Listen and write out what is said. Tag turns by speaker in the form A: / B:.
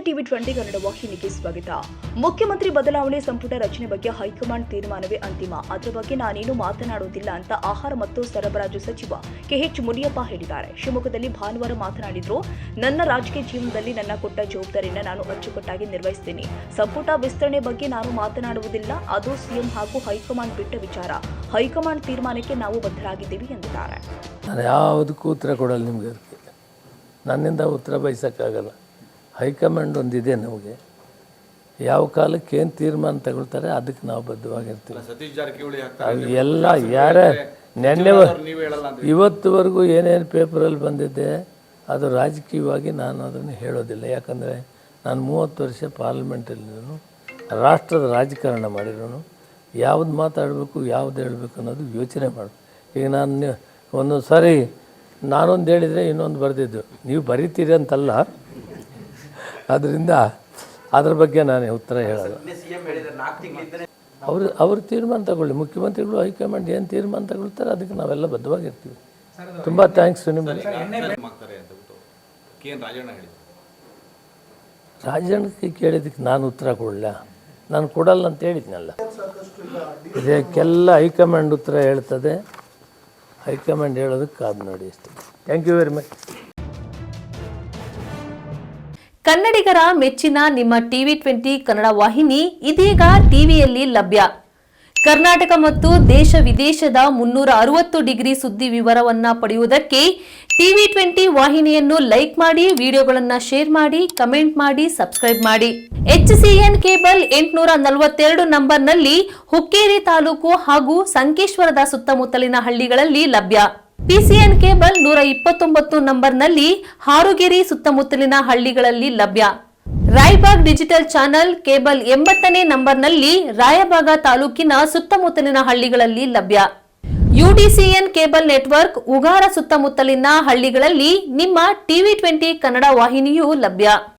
A: ನಮಸ್ತೆ ಟಿವಿ 20 ಕನ್ನಡ ವಾಹಿನಿಗೆ ಸ್ವಾಗತ. ಮುಖ್ಯಮಂತ್ರಿ ಬದಲಾವಣೆ ಸಂಪುಟ ರಚನೆ ಬಗ್ಗೆ ಹೈಕಮಾಂಡ್ ತೀರ್ಮಾನವೇ ಅಂತಿಮ. ಅದರ ಬಗ್ಗೆ ನಾನೇನು ಮಾತನಾಡುವುದಿಲ್ಲ ಅಂತ ಆಹಾರ ಮತ್ತು ಸರಬರಾಜು ಸಚಿವ ಕೆಎಚ್ ಮುನಿಯಪ್ಪ ಹೇಳಿದ್ದಾರೆ. ಶಿವಮೊಗ್ಗದಲ್ಲಿ ಭಾನುವಾರ ಮಾತನಾಡಿದ್ರು, ನನ್ನ ರಾಜಕೀಯ ಜೀವನದಲ್ಲಿ ನನ್ನ ಕೊಟ್ಟ ಜವಾಬ್ದಾರಿಯನ್ನು ನಾನು ಅಚ್ಚುಕಟ್ಟಾಗಿ ನಿರ್ವಹಿಸುತ್ತೇನೆ. ಸಂಪುಟ ವಿಸ್ತರಣೆ ಬಗ್ಗೆ ನಾನು ಮಾತನಾಡುವುದಿಲ್ಲ. ಅದು ಸಿಎಂ ಹಾಗೂ ಹೈಕಮಾಂಡ್ ಬಿಟ್ಟ ವಿಚಾರ. ಹೈಕಮಾಂಡ್ ತೀರ್ಮಾನಕ್ಕೆ ನಾವು ಬದ್ಧರಾಗಿದ್ದೀವಿ ಎಂದಿದ್ದಾರೆ.
B: ನಾನು ಯಾವುದಕ್ಕೂ ಉತ್ತರ ಕೊಡಲ್ಲ. ನಿಮಗೆ ನನ್ನಿಂದ ಉತ್ತರ ಬಯಸೋಕ್ಕಾಗಲ್ಲ. ಹೈಕಮಾಂಡ್ ಒಂದಿದೆ. ನಮಗೆ ಯಾವ ಕಾಲಕ್ಕೆ ಏನು ತೀರ್ಮಾನ ತಗೊಳ್ತಾರೆ ಅದಕ್ಕೆ ನಾವು ಬದ್ಧವಾಗಿರ್ತೀವಿ.
C: ಸತೀಶ್ ಜಾರಕಿಹೊಳಿ
B: ಎಲ್ಲ ಯಾರೇ ನೆನ್ನೆ ಇವತ್ತುವರೆಗೂ ಏನೇನು ಪೇಪರಲ್ಲಿ ಬಂದಿದ್ದೆ ಅದು ರಾಜಕೀಯವಾಗಿ ನಾನು ಅದನ್ನು ಹೇಳೋದಿಲ್ಲ. ಯಾಕಂದರೆ ನಾನು 30 ವರ್ಷ ಪಾರ್ಲಿಮೆಂಟಲ್ಲಿರೋನು, ರಾಷ್ಟ್ರದ ರಾಜಕಾರಣ ಮಾಡಿರೋನು. ಯಾವ್ದು ಮಾತಾಡಬೇಕು ಯಾವ್ದು ಹೇಳಬೇಕು ಅನ್ನೋದು ಯೋಚನೆ ಮಾಡು. ಈಗ ನಾನು ಒಂದೊಂದು ಸಾರಿ ನಾನೊಂದು ಹೇಳಿದರೆ ಇನ್ನೊಂದು ಬರೆದಿದ್ದು, ನೀವು ಬರೀತೀರಿ ಅಂತಲ್ಲ. ಅದರಿಂದ ಅದ್ರ ಬಗ್ಗೆ ನಾನು ಉತ್ತರ ಹೇಳೋದು. ಅವರು ತೀರ್ಮಾನ ತಗೊಳ್ಳಿ. ಮುಖ್ಯಮಂತ್ರಿಗಳು ಹೈಕಮಾಂಡ್ ಏನು ತೀರ್ಮಾನ ತಗೊಳ್ತಾರೆ ಅದಕ್ಕೆ ನಾವೆಲ್ಲ ಬದ್ಧವಾಗಿರ್ತೀವಿ. ತುಂಬ ಥ್ಯಾಂಕ್ಸ್ ನಿಮಗೆ. ರಾಜಣ್ಣಕ್ಕೆ ಕೇಳಿದ್ದಕ್ಕೆ ನಾನು ಉತ್ತರ ಕೊಡಲ್ಲ, ನಾನು ಕೊಡಲ್ಲ ಅಂತ ಹೇಳಿದ್ನಲ್ಲ. ಇದಕ್ಕೆಲ್ಲ ಹೈಕಮಾಂಡ್ ಉತ್ತರ ಹೇಳ್ತದೆ. ಹೈಕಮಾಂಡ್ ಹೇಳೋದಕ್ಕೆ ಕಾದು ನೋಡಿ ಅಷ್ಟೇ. Thank you very much.
D: ಕನ್ನಡಿಗರ ಮೆಚ್ಚಿನ ನಿಮ್ಮ ಟಿವಿ 20 ಕನ್ನಡ ವಾಹಿನಿ ಇದೀಗ ಟಿವಿಯಲ್ಲಿ ಲಭ್ಯ. ಕರ್ನಾಟಕ ಮತ್ತು ದೇಶ ವಿದೇಶದ 360 ಡಿಗ್ರಿ ಸುದ್ದಿ ವಿವರವನ್ನ ಪಡೆಯುವುದಕ್ಕೆ ಟಿವಿ 20 ವಾಹಿನಿಯನ್ನು ಲೈಕ್ ಮಾಡಿ, ವಿಡಿಯೋಗಳನ್ನು ಶೇರ್ ಮಾಡಿ, ಕಮೆಂಟ್ ಮಾಡಿ, ಸಬ್ಸ್ಕ್ರೈಬ್ ಮಾಡಿ. HCN ಕೇಬಲ್ 842 ನಂಬರ್ನಲ್ಲಿ ಹುಕ್ಕೇರಿ ತಾಲೂಕು ಹಾಗೂ ಸಂಕೇಶ್ವರದ ಸುತ್ತಮುತ್ತಲಿನ ಹಳ್ಳಿಗಳಲ್ಲಿ ಲಭ್ಯ. PCN ಕೇಬಲ್ 129 ನಂಬರ್ನಲ್ಲಿ ಹಾರುಗೆರೆ ಸುತ್ತಮುತ್ತಲಿನ ಹಳ್ಳಿಗಳಲ್ಲಿ ಲಭ್ಯ. ರಾಯಬಾಗ್ ಡಿಜಿಟಲ್ ಚಾನೆಲ್ ಕೇಬಲ್ 80ನೇ ನಂಬರ್ನಲ್ಲಿ ರಾಯಬಾಗ ತಾಲೂಕಿನ ಸುತ್ತಮುತ್ತಲಿನ ಹಳ್ಳಿಗಳಲ್ಲಿ ಲಭ್ಯ. UDCN ಕೇಬಲ್ ನೆಟ್ವರ್ಕ್ ಉಗಾರ ಸುತ್ತಮುತ್ತಲಿನ ಹಳ್ಳಿಗಳಲ್ಲಿ ನಿಮ್ಮ ಟಿವಿ 20 ಕನ್ನಡ ವಾಹಿನಿಯೂ ಲಭ್ಯ.